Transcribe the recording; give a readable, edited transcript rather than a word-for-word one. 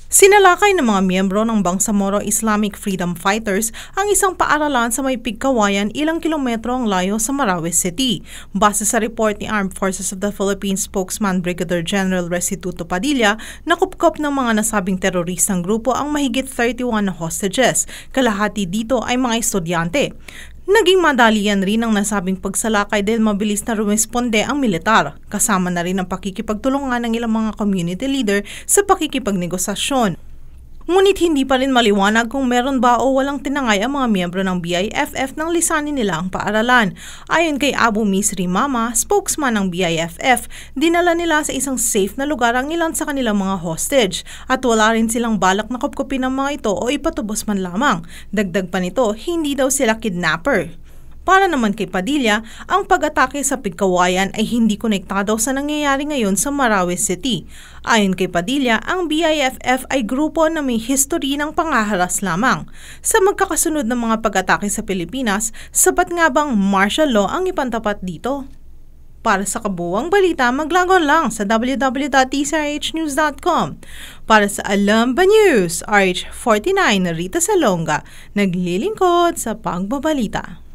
Sinalakay ng mga miyembro ng Bangsamoro Islamic Freedom Fighters ang isang paaralan sa may Pigkawayan ilang kilometro ang layo sa Marawi City. Base sa report ni Armed Forces of the Philippines spokesman Brigadier General Restituto Padilla, nakupkop ng mga nasabing teroristang grupo ang mahigit 31 na hostages. Kalahati dito ay mga estudyante. Naging madalian rin ang nasabing pagsalakay dahil mabilis na rumesponde ang militar. Kasama na rin ang pakikipagtulungan ng ilang mga community leader sa pakikipagnegosasyon. Ngunit hindi pa rin maliwanag kung meron ba o walang tinangay ang mga miyembro ng BIFF nang lisanin nila ang paaralan. Ayon kay Abu Misri Mama, spokesman ng BIFF, dinala nila sa isang safe na lugar ang ilan sa kanilang mga hostage at wala rin silang balak na kupkupin ang mga ito o ipatubos man lamang. Dagdag pa nito, hindi daw sila kidnapper. Para naman kay Padilla, ang pag-atake sa Pigkawayan ay hindi konektado sa nangyayari ngayon sa Marawi City. Ayon kay Padilla, ang BIFF ay grupo na may history ng pangaharas lamang. Sa magkakasunod ng mga pag-atake sa Pilipinas, sapat nga bang martial law ang ipantapat dito? Para sa kabuuang balita, maglagon lang sa www.tsrhnews.com. Para sa Alam Ba News, RH49 Rita Salonga, naglilingkod sa pagbabalita.